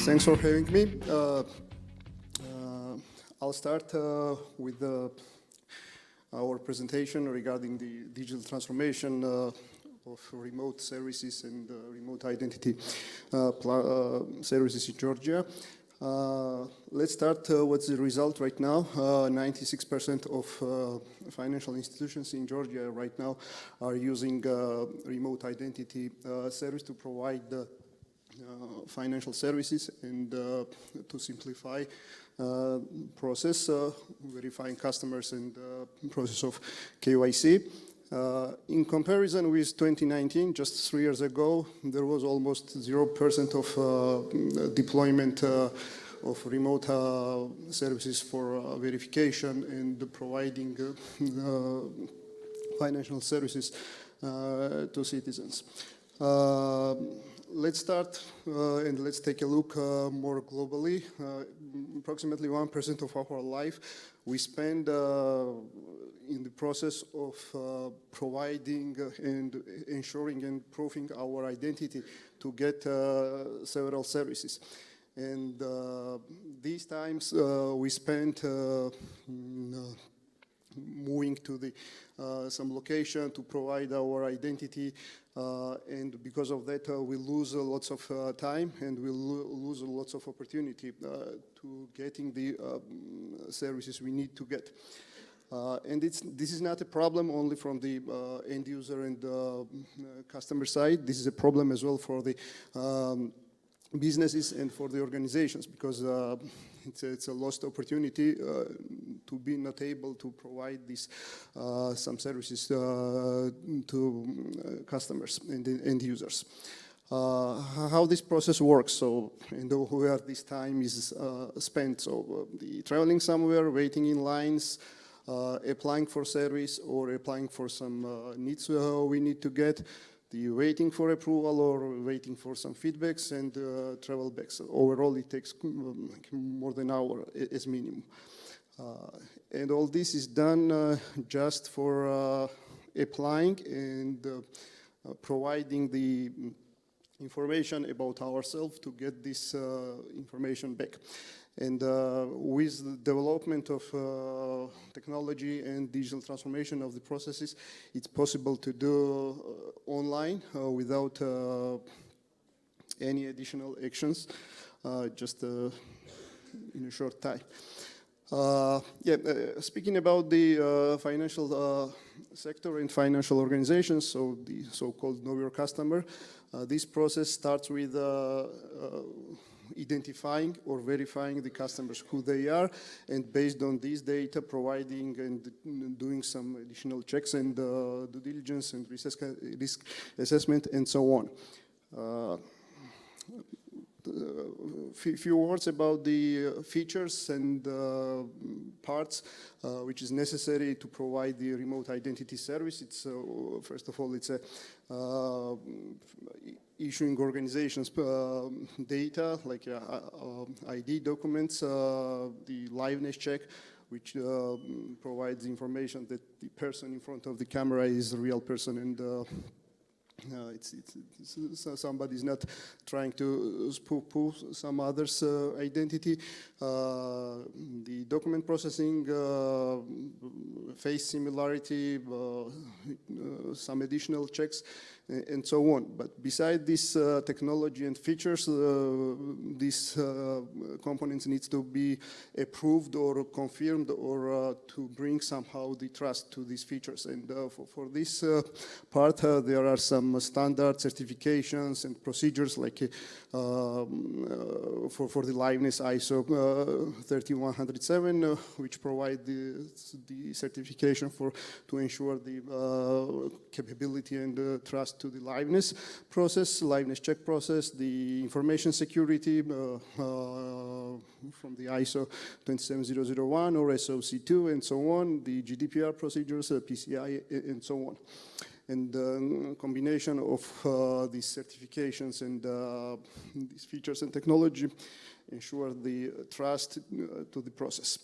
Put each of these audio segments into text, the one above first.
Thanks for having me. I'll start with our presentation regarding the digital transformation of remote services and remote identity services in Georgia. Let's start with the result right now. 96% of financial institutions in Georgia right now are using remote identity service to provide financial services and to simplify process, verifying customers and process of KYC. In comparison with 2019, just 3 years ago, there was almost 0% of deployment of remote services for verification and providing financial services to citizens. Let's start and let's take a look more globally. Approximately 1% of our life we spend in the process of providing and ensuring and proving our identity to get several services. And these times we spent moving to the some location to provide our identity, and because of that we lose lots of time and we lose lots of opportunity to getting the services we need to get. And this is not a problem only from the end user and customer side. This is a problem as well for the businesses and for the organizations, because it's a lost opportunity to be not able to provide this some services to customers and end users. How this process works, so and where this time is spent. So the traveling somewhere, waiting in lines, applying for service or applying for some needs we need to get, the waiting for approval or waiting for some feedbacks and travel back. So overall it takes more than an hour as minimum. And all this is done just for applying and providing the information about ourselves to get this information back. And with the development of technology and digital transformation of the processes, it's possible to do online without any additional actions, just in a short time. Speaking about the financial sector and financial organizations, so the so-called Know Your Customer, this process starts with identifying or verifying the customers, who they are, and based on this data, providing and doing some additional checks and due diligence and risk assessment and so on. Few words about the features and parts which is necessary to provide the remote identity service. It's first of all, it's a issuing organizations data like ID documents, the liveness check, which provides information that the person in front of the camera is a real person and somebody's not trying to spoof some other's identity. The document processing, face similarity, some additional checks, and so on. But beside this technology and features, these components needs to be approved or confirmed or to bring somehow the trust to these features. And for this part, there are some standard certifications and procedures like for the liveness ISO 30107, which provide the certification to ensure the capability and trust to the liveness process, liveness check process, the information security from the ISO 27001 or SOC2 and so on, the GDPR procedures, PCI and so on. And combination of these certifications and these features and technology ensure the trust to the process.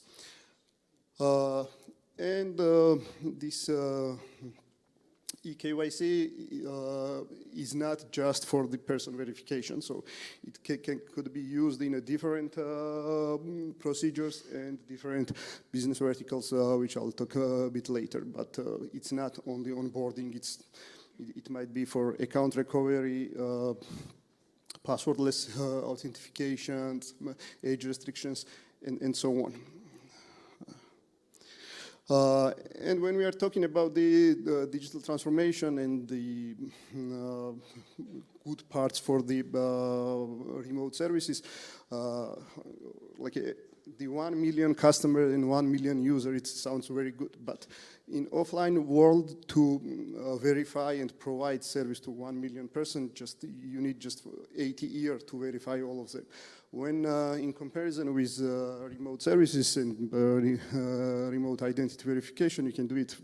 eKYC is not just for the person verification, so it could be used in a different procedures and different business verticals, which I'll talk a bit later. But it's not only onboarding; it might be for account recovery, passwordless authentications, age restrictions, and so on. And when we are talking about the digital transformation and the good parts for the remote services, like the 1 million customer and 1 million user, it sounds very good. But in offline world, to verify and provide service to 1 million person, you need just 80 years to verify all of them. When in comparison with remote services and remote identity verification, you can do it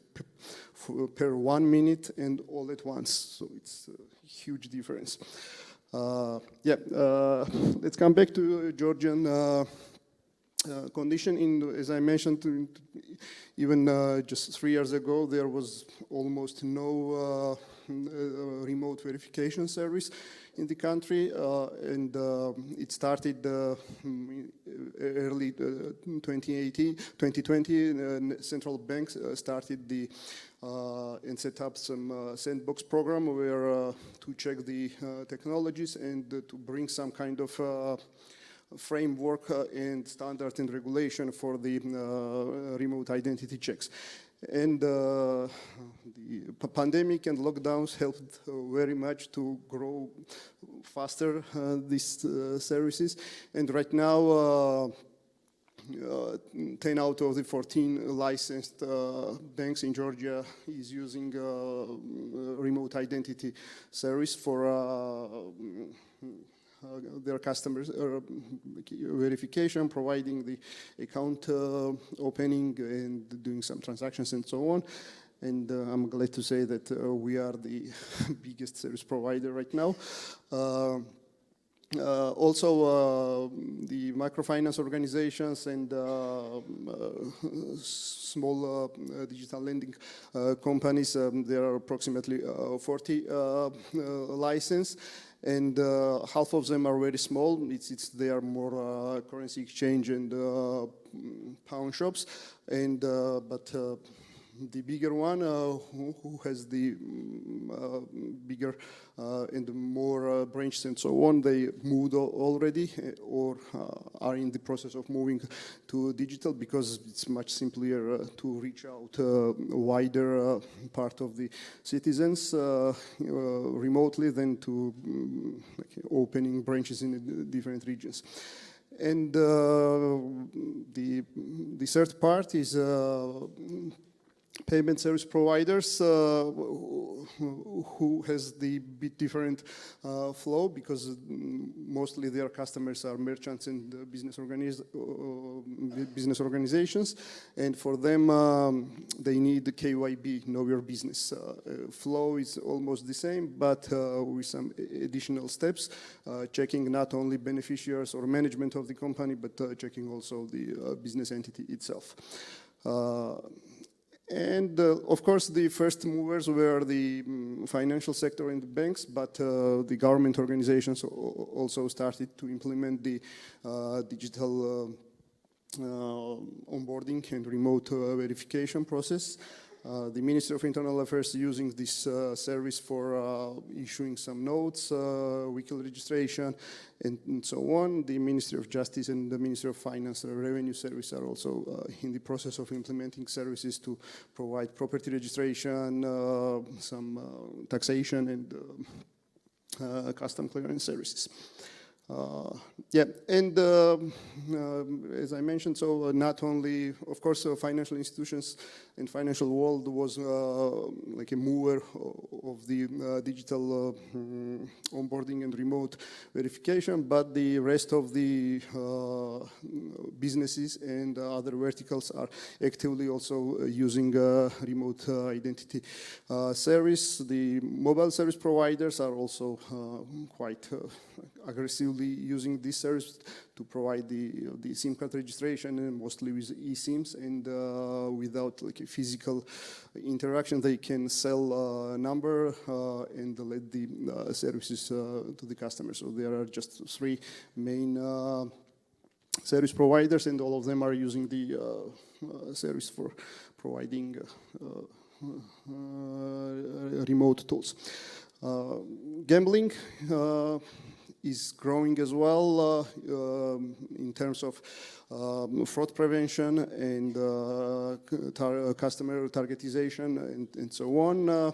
per 1 minute and all at once. So it's a huge difference. Let's come back to Georgian condition. As I mentioned, even just 3 years ago, there was almost no remote verification service in the country, and it started early 2020. Central banks started and set up some sandbox program where to check the technologies and to bring some kind of framework and standard and regulation for the remote identity checks. And the pandemic and lockdowns helped very much to grow faster these services. And right now, 10 out of the 14 licensed banks in Georgia is using remote identity service for their customers verification, providing the account opening and doing some transactions and so on. And I'm glad to say that we are the biggest service provider right now. Also, the microfinance organizations and small digital lending companies, there are approximately 40 licensed. And half of them are very small. They are more currency exchange and pawn shops. And but the bigger one, who has the bigger and more branches and so on, they moved already or are in the process of moving to digital because it's much simpler to reach out a wider part of the citizens remotely than to opening branches in different regions. And the third part is payment service providers who has the bit different flow because mostly their customers are merchants and business organizations, and for them they need the KYB, know your business. Flow is almost the same, but with some additional steps, checking not only beneficiaries or management of the company, but checking also the business entity itself. And of course, the first movers were the financial sector and the banks, but the government organizations also started to implement the digital onboarding and remote verification process. The Ministry of Internal Affairs using this service for issuing some notes, vehicle registration, and so on. The Ministry of Justice and the Ministry of Finance Revenue Service are also in the process of implementing services to provide property registration, some taxation and custom clearance services. And as I mentioned, so not only, of course, financial institutions and financial world was like a mover of the digital onboarding and remote verification, but the rest of the businesses and other verticals are actively also using remote identity service. The mobile service providers are also quite aggressive exclusively using this service to provide the SIM card registration, and mostly with eSIMs, and without like a physical interaction, they can sell a number and let the services to the customers. So there are just 3 main service providers, and all of them are using the service for providing remote tools. Gambling is growing as well in terms of fraud prevention and customer targetization and so on.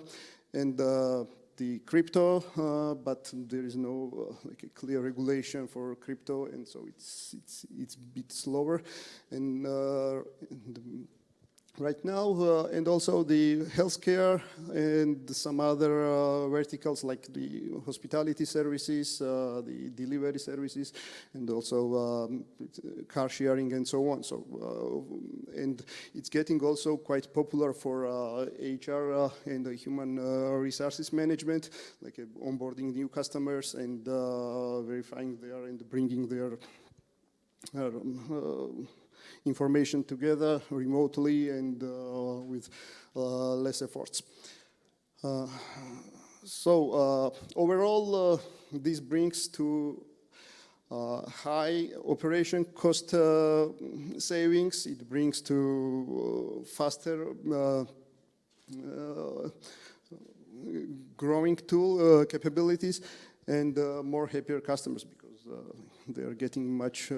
The crypto, but there is no like a clear regulation for crypto, and so it's a bit slower. And right now, and also the healthcare and some other verticals like the hospitality services, the delivery services, and also car sharing and so on. So, and it's getting also quite popular for HR and human resources management, like onboarding new customers and verifying their and bringing their information together remotely and with less efforts. Overall, this brings to high operation cost savings. It brings to faster growing tool capabilities and more happier customers, because they are getting much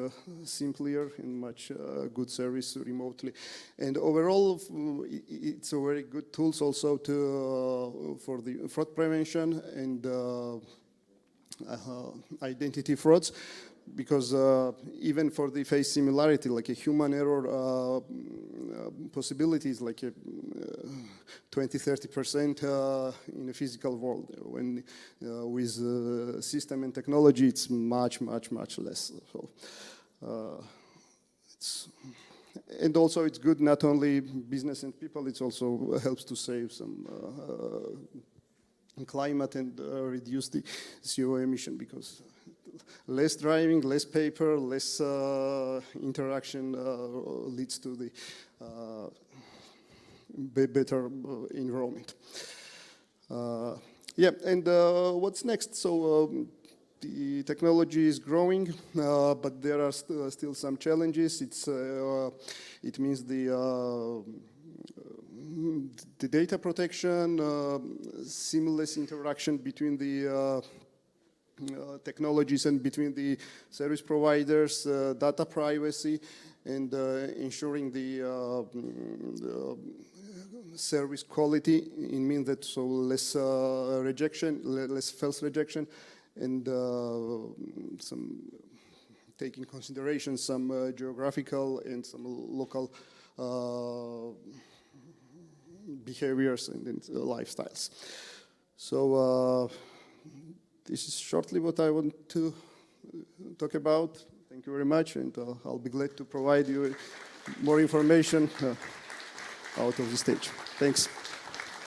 simpler and much good service remotely. And overall, it's a very good tools also for the fraud prevention and identity frauds, because even for the face similarity, like a human error possibilities, like a 20–30% in a physical world. When with system and technology, it's much less. So, and also it's good not only business and people, it also helps to save some climate and reduce the CO2 emission, because less driving, less paper, less interaction leads to the better environment. Yeah, and what's next? So the technology is growing, but there are still some challenges. It means the data protection, seamless interaction between the technologies and between the service providers, data privacy, and ensuring the service quality. It means that so less rejection, less false rejection, and some taking consideration some geographical and some local behaviors and lifestyles. So this is shortly what I want to talk about. Thank you very much, and I'll be glad to provide you more information out of the stage. Thanks.